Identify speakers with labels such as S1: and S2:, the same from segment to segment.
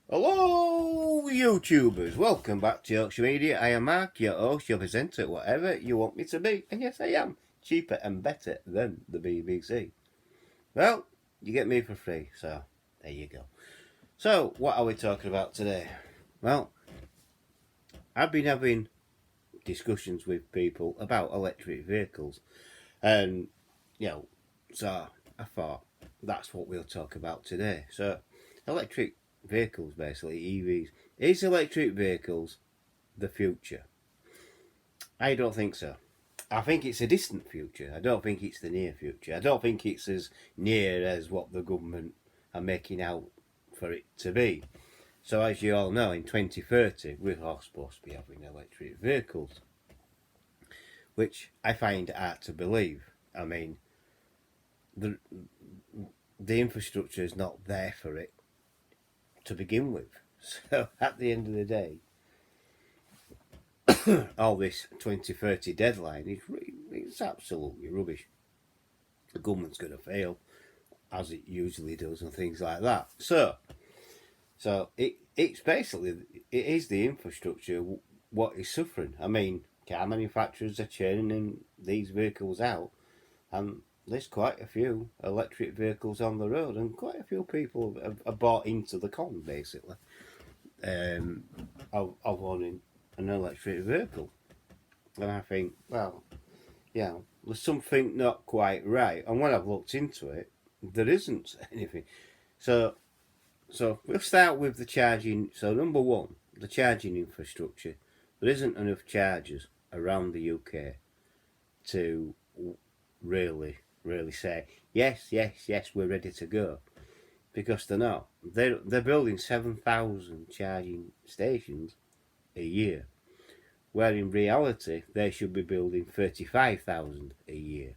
S1: Hello, YouTubers. Welcome back to Yorkshire Media. I am Mark, your host, your presenter, whatever you want me to be. And yes, I am. Cheaper and better than the BBC. Well, you get me for free, so there you go. So, what are we talking about today? Well, I've been having discussions with people about electric vehicles. And, so I thought that's what we'll talk about today. So, electric vehicles, basically, EVs. Is electric vehicles the future? I don't think so. I think it's a distant future. I don't think it's the near future. I don't think it's as near as what the government are making out for it to be. So as you all know, in 2030 we're all supposed to be having electric vehicles, which I find hard to believe. I mean, the infrastructure is not there for it to begin with. So at the end of the day, all this 2030 deadline is it's absolutely rubbish. The government's going to fail, as it usually does, and things like that. So it's basically it is the infrastructure what is suffering. I mean, car manufacturers are churning these vehicles out, and there's quite a few electric vehicles on the road, and quite a few people have bought into the con basically of owning an electric vehicle. And I think, well, there's something not quite right. And when I've looked into it, there isn't anything. So we'll start with the charging. So number one, the charging infrastructure. There isn't enough chargers around the UK to really say yes, we're ready to go, because they're not. They're building 7,000 charging stations a year, where in reality they should be building 35,000 a year.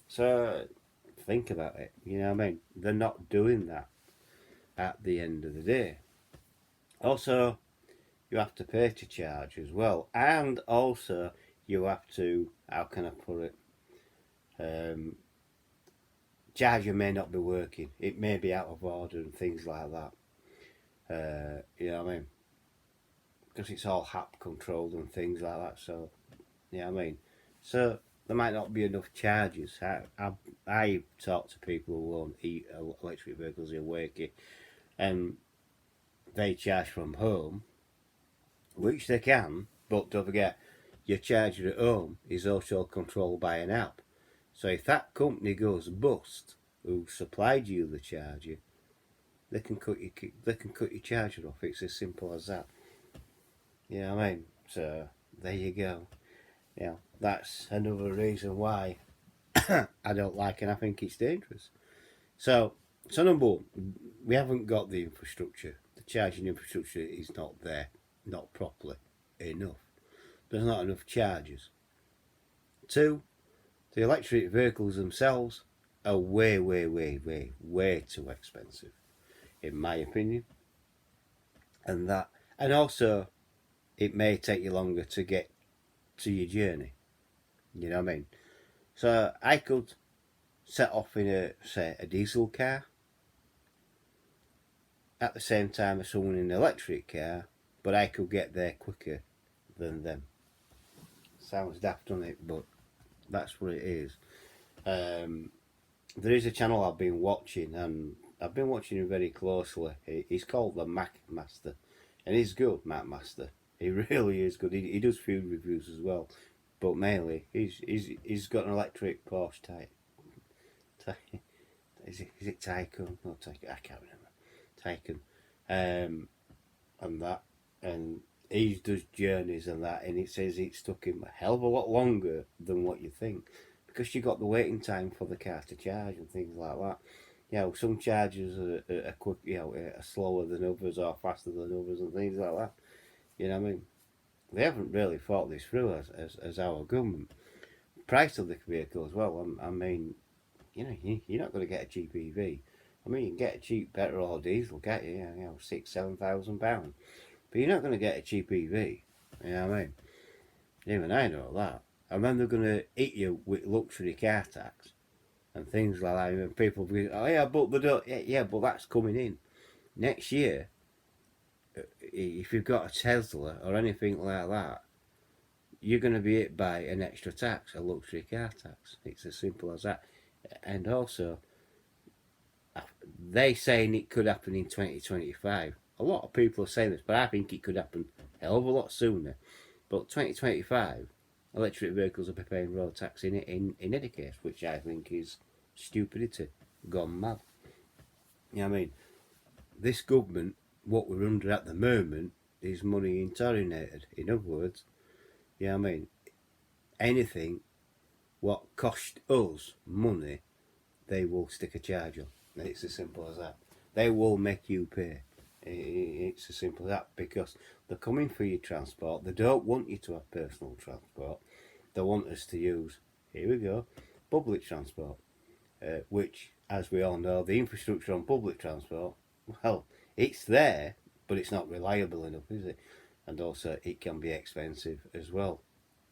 S1: So think about it. You know what I mean? They're not doing that at the end of the day. Also, you have to pay to charge as well, and also you have to, how can I put it? Charger may not be working. It may be out of order and things like that. You know what I mean? Because it's all app controlled and things like that. So, you know what I mean? So there might not be enough chargers. I talk to people who own electric vehicles in Wakey, and they charge from home, which they can, but don't forget, your charger at home is also controlled by an app. So if that company goes bust, who supplied you the charger, they can cut your charger off. It's as simple as that. You know what I mean? So there you go. That's another reason why I don't like it, and I think it's dangerous. So number one, we haven't got the infrastructure. The charging infrastructure is not there, not properly enough. There's not enough chargers. Two, the electric vehicles themselves are way too expensive, in my opinion. And also, it may take you longer to get to your journey. You know what I mean? So I could set off in a diesel car at the same time as someone in an electric car, but I could get there quicker than them. Sounds daft, doesn't it? But that's what it is. There is a channel I've been watching, and I've been watching him very closely. He's called the Mac Master, and he's good, Mac Master. He really is good. He does food reviews as well, but mainly he's got an electric Porsche type. Is it Taycan? No, Taycan. I can't remember. Taycan, and that, and he does journeys and that, and it says it took him a hell of a lot longer than what you think, because you got the waiting time for the car to charge and things like that. Some chargers are quick, are slower than others or faster than others and things like that. You know what I mean? They haven't really thought this through as our government. Price of the vehicle as well. I mean, you're not going to get a cheap EV. I mean, you can get a cheap petrol or diesel, can't you? £6,000-7,000. But you're not going to get a cheap EV. You know what I mean? Even I know that. And then they're going to hit you with luxury car tax and things like that. And people go, oh yeah, but they don't. Yeah, but that's coming in next year. if you've got a Tesla or anything like that, you're going to be hit by an extra tax, a luxury car tax. It's as simple as that. And also, they saying it could happen in 2025. A lot of people are saying this, but I think it could happen a hell of a lot sooner. But 2025, electric vehicles will be paying road tax in any case, which I think is stupidity, gone mad. You know what I mean? This government, what we're under at the moment, is money intominated. In other words, you know what I mean? Anything what cost us money, they will stick a charge on. It's as simple as that. They will make you pay. It's as simple as that, because they're coming for your transport. They don't want you to have personal transport. They want us to use, here we go, public transport, which, as we all know, the infrastructure on public transport, well, it's there, but it's not reliable enough, is it? And also, it can be expensive as well,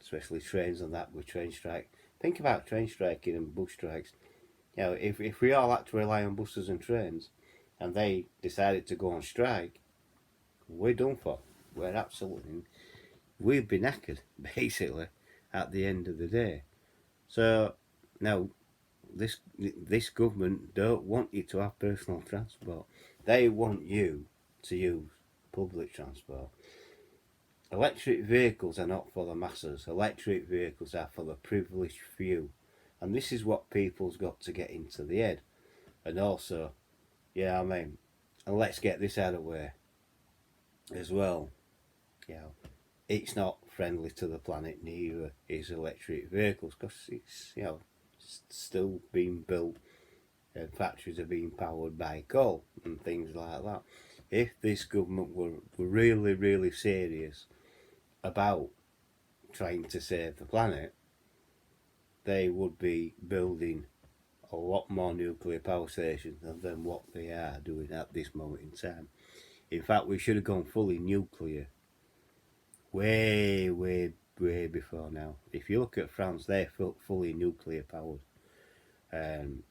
S1: especially trains and that with train strike. Think about train striking and bus strikes. You know, if we all had to rely on buses and trains, and they decided to go on strike, we're done for. We're absolutely, we've been knackered, basically, at the end of the day. So now, this government don't want you to have personal transport. They want you to use public transport. Electric vehicles are not for the masses. Electric vehicles are for the privileged few. And this is what people's got to get into the head. And also, yeah, I mean, and let's get this out of the way as well. You know, it's not friendly to the planet, neither is electric vehicles, because it's, you know, still being built and factories are being powered by coal and things like that. If this government were really, really serious about trying to save the planet, they would be building a lot more nuclear power stations than what they are doing at this moment in time. In fact, we should have gone fully nuclear way, way, way before now. If you look at France, they're fully nuclear powered. And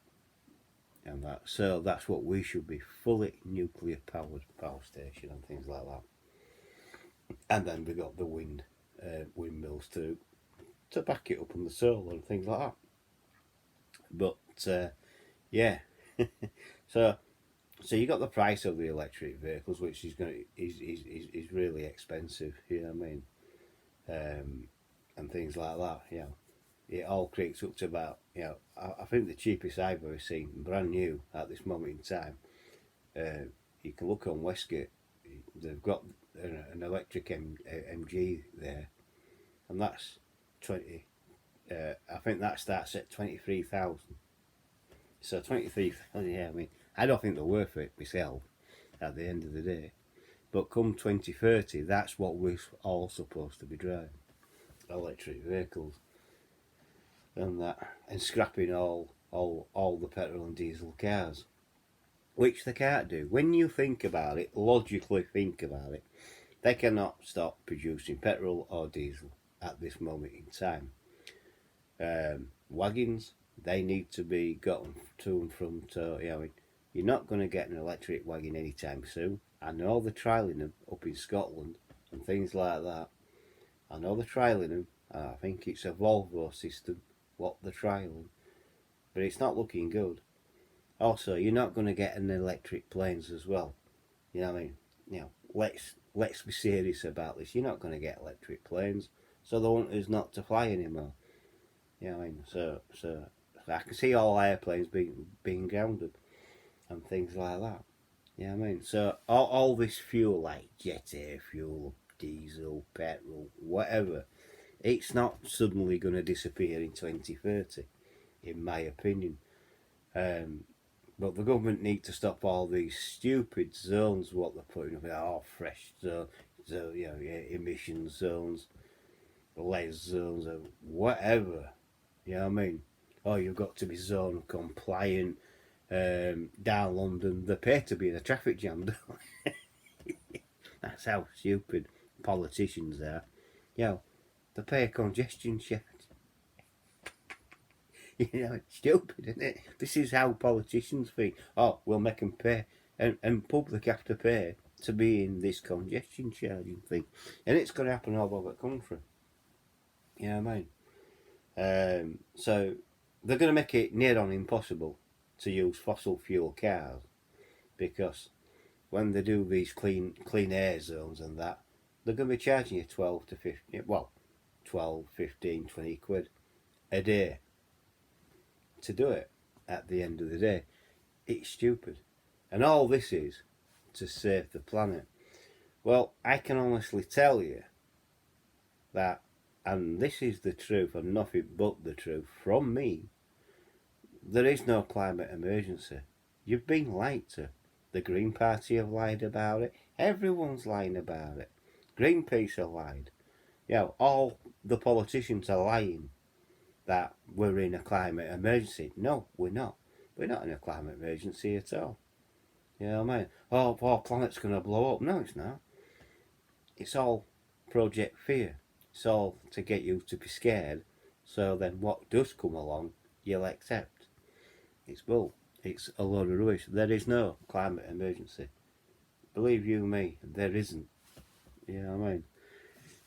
S1: that, so that's what we should be, fully nuclear powered power station and things like that. And then we got the windmills to back it up on the solar and things like that. But yeah, so you got the price of the electric vehicles, which is really expensive. You know what I mean? And things like that. You know, it all creeps up to about, you know, I think the cheapest I've ever seen, brand new at this moment in time. You can look on Westgate. They've got an electric MG there, and that's 20. I think that starts at 23,000. So 23,000. Yeah, I mean, I don't think they're worth it myself. At the end of the day, but come 2030, that's what we're all supposed to be driving: electric vehicles, and that, and scrapping all the petrol and diesel cars, which they can't do. When you think about it, logically think about it, they cannot stop producing petrol or diesel at this moment in time. Wagons, they need to be gotten to and from. You know, you're not going to get an electric wagon anytime soon. I know they're trialling them up in Scotland and things like that. I know they're trialling them. I think it's a Volvo system what they're trialling, but it's not looking good. Also, you're not going to get an electric planes as well. You know what I mean? You know, let's be serious about this. You're not going to get electric planes, so they want us not to fly anymore. You know what I mean? So I can see all airplanes being grounded and things like that. You know what I mean? So all this fuel, like jet air fuel, diesel, petrol, whatever, it's not suddenly going to disappear in 2030, in my opinion. But the government need to stop all these stupid zones what they're putting up. Oh, fresh zone, you know, yeah, emission zones, lead zones, or whatever. You know what I mean? Oh, you've got to be zone compliant. Down London, they pay to be in a traffic jam. That's how stupid politicians are. You know, they pay a congestion charge. You know, it's stupid, isn't it? This is how politicians think. Oh, we'll make them pay, and public have to pay to be in this congestion charging thing, and it's going to happen all over the country. You know what I mean? So they're going to make it near on impossible to use fossil fuel cars, because when they do these clean air zones and that, they're going to be charging you 12 to 15, well, 12, 15, 20 quid a day to do it. At the end of the day, it's stupid, and all this is to save the planet. Well, I can honestly tell you that, and this is the truth and nothing but the truth from me, there is no climate emergency. You've been lied to. The Green Party have lied about it. Everyone's lying about it. Greenpeace have lied. You know, all the politicians are lying that we're in a climate emergency. No, we're not. We're not in a climate emergency at all. You know what I mean? Oh, our planet's going to blow up. No, it's not. It's all Project Fear. It's all to get you to be scared, so then what does come along, you'll accept. It's bull. It's a load of rubbish. There is no climate emergency. Believe you me, there isn't. You know what I mean?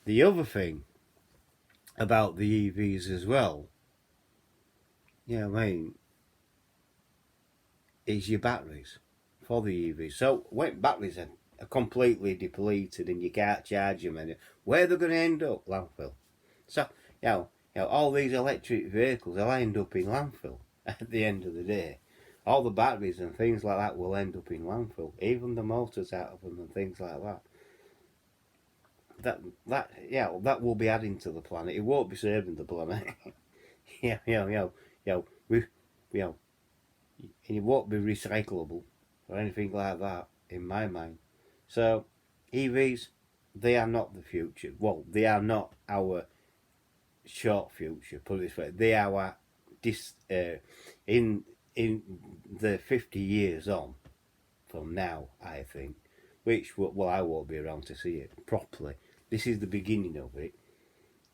S1: The other thing about the EVs as well, you know what I mean, is your batteries for the EVs. So when batteries are completely depleted and you can't charge them, and where they're going to end up? Landfill. So all these electric vehicles will end up in landfill at the end of the day. All the batteries and things like that will end up in landfill. Even the motors out of them and things like that. That will be adding to the planet. It won't be saving the planet. And it won't be recyclable or anything like that in my mind. So EVs, they are not the future. Well, they are not our short future. Put it this way, they are in the 50 years on from now, I think. Which I won't be around to see it properly. This is the beginning of it.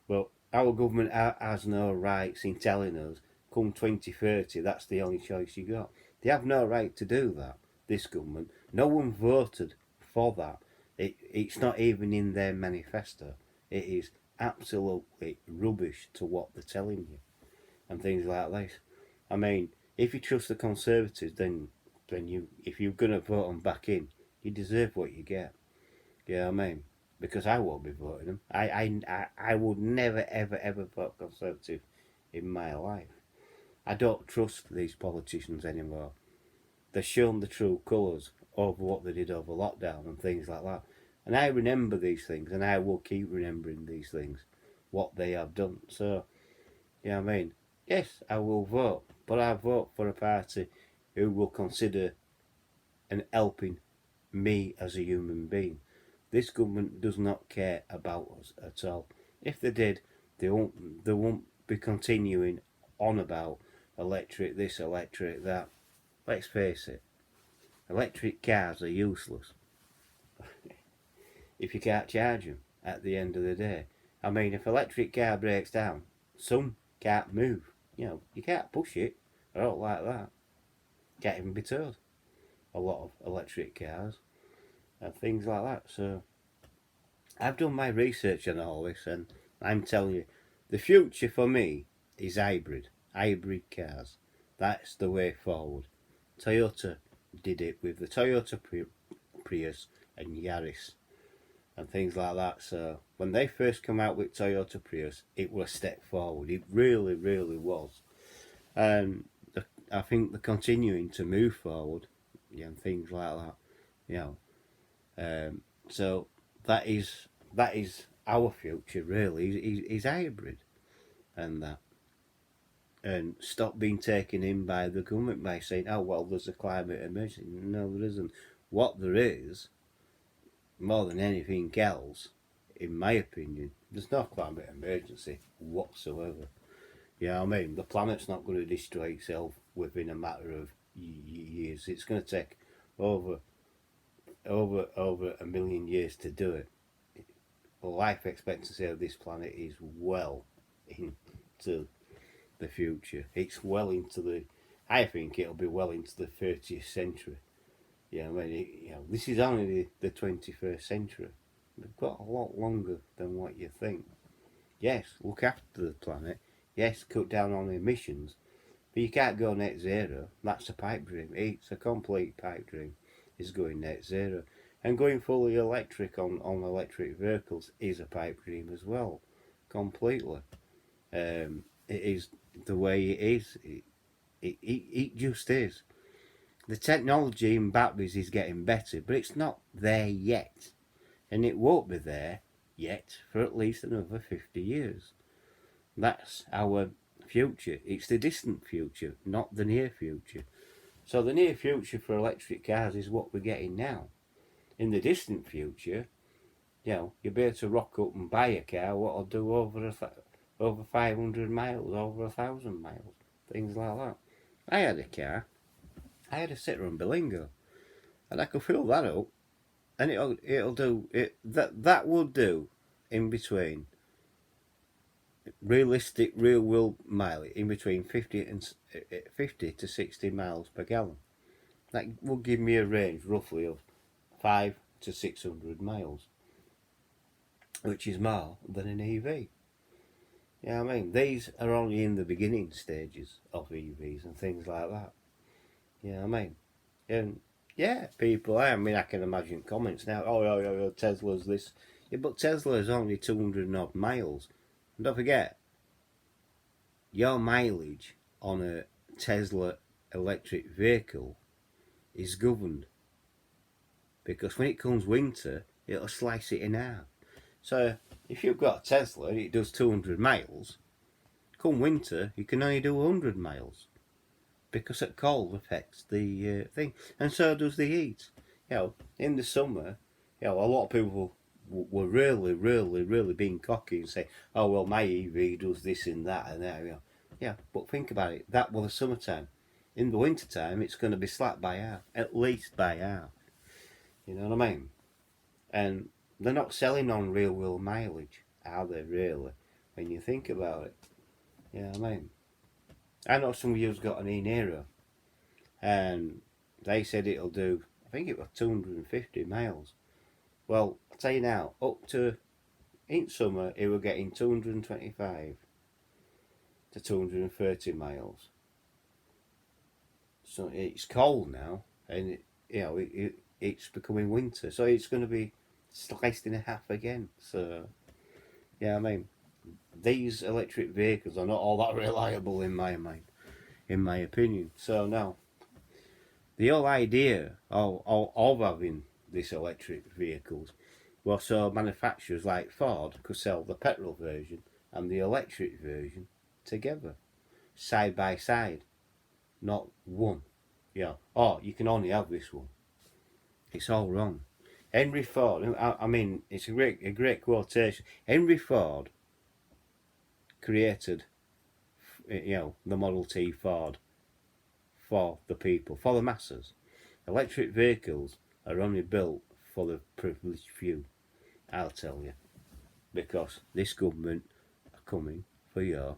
S1: Well, our government has no rights in telling us, come 2030, that's the only choice you got. They have no right to do that, this government. No one voted for that. It's not even in their manifesto. It is absolutely rubbish to what they're telling you. And things like this. I mean, if you trust the Conservatives, then if you're going to vote them back in, you deserve what you get. You know what I mean? Because I won't be voting them. I would never, ever vote Conservative in my life. I don't trust these politicians anymore. They've shown the true colours over what they did over lockdown and things like that. And I remember these things, and I will keep remembering these things, what they have done. So, you know what I mean? Yes, I will vote, but I vote for a party who will consider and helping me as a human being. This government does not care about us at all. If they did, they won't be continuing on about electric this, electric that. Let's face it, electric cars are useless if you can't charge them at the end of the day. I mean, if electric car breaks down, some can't move. You can't push it. I don't like that. Can't even be towed. A lot of electric cars and things like that. So I've done my research on all this, and I'm telling you, the future for me is hybrid cars. That's the way forward. Toyota did it with the Toyota Prius and Yaris and things like that. So when they first come out with Toyota Prius, it was a step forward. It really, really was. And I think they're continuing to move forward, and things like that. So that is our future, really. Is hybrid, and that, and stop being taken in by the government by saying, "Oh well, there's a climate emergency." No, there isn't. What there is, more than anything else, in my opinion, there's no climate emergency whatsoever. You know what I mean? The planet's not going to destroy itself within a matter of years. It's going to take over a million years to do it. The life expectancy of this planet is well into the future. It's well into I think it'll be well into the 30th century. Yeah, I mean, this is only the 21st century. We've got a lot longer than what you think. Yes, look after the planet. Yes, cut down on emissions. But you can't go net zero. That's a pipe dream. It's a complete pipe dream. Is going net zero. And going fully electric on electric vehicles is a pipe dream as well. Completely. It is the way it is. It just is. The technology in batteries is getting better, but it's not there yet. And it won't be there yet for at least another 50 years. That's our future. It's the distant future, not the near future. So the near future for electric cars is what we're getting now. In the distant future, you'll be able to rock up and buy a car what'll do over 500 miles, over 1,000 miles, things like that. I had a car. I had a Citroen Berlingo, and I could fill that up, and it'll do it. That would do in between realistic real world mileage in between 50 to 60 miles per gallon. That will give me a range roughly of 5 to 600 miles, which is more than an EV. Yeah, I mean, these are only in the beginning stages of EVs and things like that. Yeah, I mean, and yeah, people. I mean, I can imagine comments now. Oh, Tesla's this. Yeah, but Tesla is only 200 odd miles. And don't forget, your mileage on a Tesla electric vehicle is governed because when it comes winter, it'll slice it in half. So if you've got a Tesla and it does 200 miles, come winter you can only do 100 miles because that cold affects the thing, and so does the heat. In the summer, a lot of people were really being cocky and say, "Oh well, my EV does this and that and that." Yeah, but think about it. That was the summertime. In the wintertime, it's going to be slapped by half, at least by half. You know what I mean? And they're not selling on real world mileage, are they? Really? When you think about it, you know what I mean? I know some of you's got an E-Niro, and they said it'll do. I think it was 250 miles. Well, I'll tell you now, up to in summer, it were getting 225 to 230 miles. So it's cold now, and it's becoming winter, so it's going to be sliced in half again. So yeah, I mean, these electric vehicles are not all that reliable in my mind, in my opinion. So now, the whole idea of having these electric vehicles was so manufacturers like Ford could sell the petrol version and the electric version together, side by side, not one. Oh, you can only have this one. It's all wrong. Henry Ford, I mean, it's a great quotation. Henry Ford created, the Model T Ford for the people, for the masses. Electric vehicles are only built for the privileged few, I'll tell you, because this government are coming for your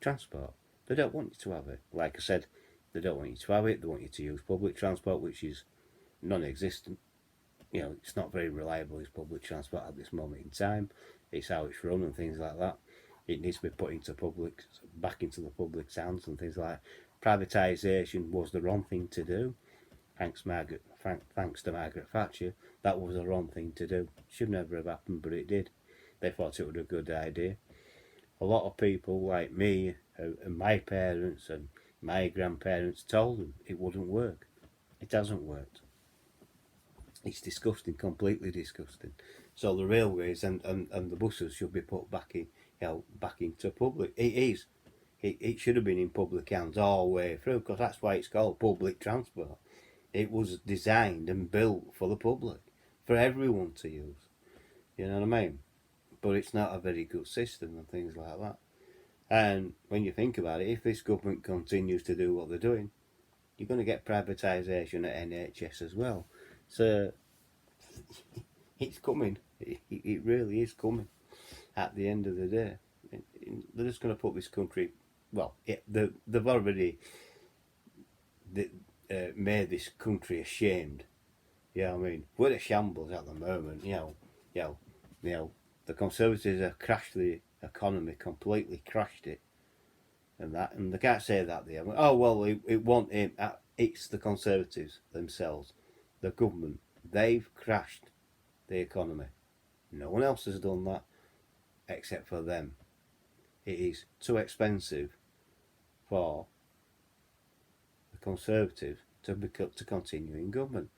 S1: transport. They don't want you to have it. Like I said, they don't want you to have it. They want you to use public transport, which is non-existent. It's not very reliable as public transport at this moment in time. It's how it's run and things like that. It needs to be put back into the public's hands and things like that. Privatisation was the wrong thing to do. Thanks to Margaret Thatcher, that was the wrong thing to do. Should never have happened, but it did. They thought it was a good idea. A lot of people like me and my parents and my grandparents told them it wouldn't work. It hasn't worked. It's disgusting, completely disgusting. So the railways and the buses should be put back into public. It is. It should have been in public hands all the way through, because that's why it's called public transport. It was designed and built for the public, for everyone to use. You know what I mean? But it's not a very good system and things like that. And when you think about it, if this government continues to do what they're doing, you're going to get privatisation at NHS as well. So it's coming. It really is coming. At the end of the day, they're just going to put this country. Well, they've already made this country ashamed Yeah, I mean, we're a shambles at the moment. You know, the Conservatives have crashed the economy, completely crashed it, and they can't say that. They haven't. Oh well, it won't. It's the Conservatives themselves, the government. They've crashed the economy. No one else has done that except for them. It is too expensive for the Conservatives to continue in government.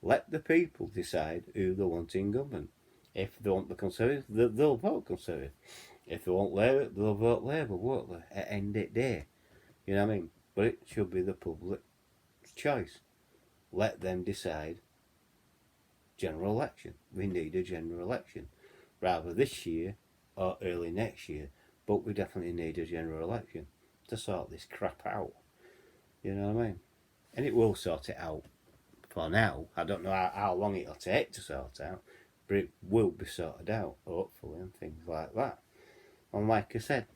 S1: Let the people decide who they want in government. If they want the Conservatives, they'll vote Conservative. If they want Labour, they'll vote Labour, won't they? At end of the day. You know what I mean? But it should be the public's choice. Let them decide. General election. We need a general election. Rather this year or early next year. But we definitely need a general election to sort this crap out. You know what I mean? And it will sort it out. For now, I don't know how long it'll take to sort out, but it will be sorted out, hopefully, and things like that. And like I said,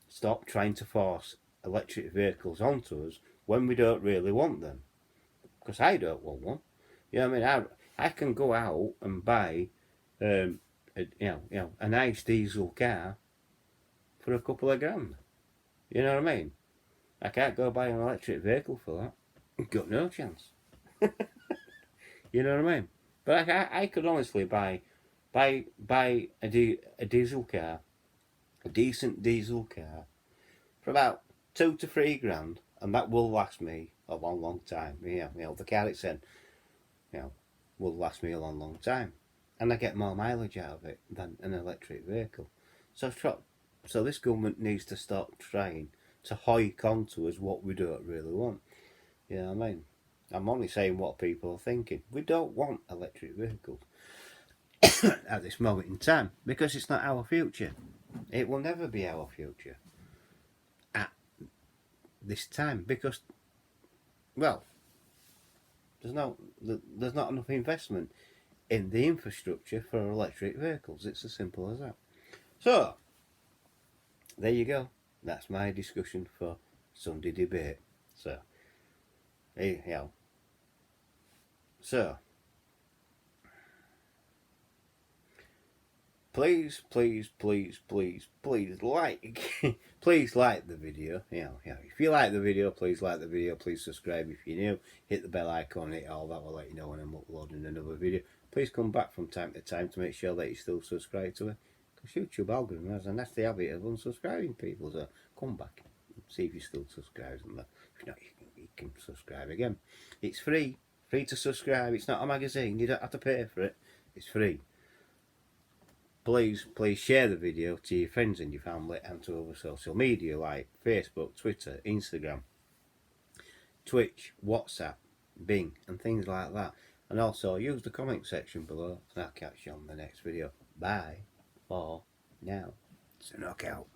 S1: stop trying to force electric vehicles onto us when we don't really want them. Because I don't want one. You know what I mean? I can go out and buy, a nice diesel car for a couple of grand. You know what I mean? I can't go buy an electric vehicle for that. Got no chance. You know what I mean? But I could honestly buy a diesel car, a decent diesel car, for about 2 to 3 grand, and that will last me a long, long time. The car it's in, will last me a long, long time, and I get more mileage out of it than an electric vehicle. So this government needs to stop trying to hike onto us what we don't really want. You know what I mean? I'm only saying what people are thinking. We don't want electric vehicles at this moment in time because it's not our future. It will never be our future at this time because, well, there's not enough investment in the infrastructure for electric vehicles. It's as simple as that. So, there you go. That's my discussion for Sunday debate. So, So, please like please like the video. If you like the video, please like the video. Please subscribe if you're new. Hit the bell icon. Hit all that will let you know when I'm uploading another video. Please come back from time to time to make sure that you're still subscribed to it. Because YouTube algorithm has a nasty habit of unsubscribing people. So come back and see if you're still subscribed. And if not, you can subscribe again. It's free to subscribe. It's not a magazine. You don't have to pay for it. It's free. Please share the video to your friends and your family and to other social media like Facebook, Twitter, Instagram, Twitch, WhatsApp, Bing and things like that. And also use the comment section below and I'll catch you on the next video. Bye for now. It's a knockout.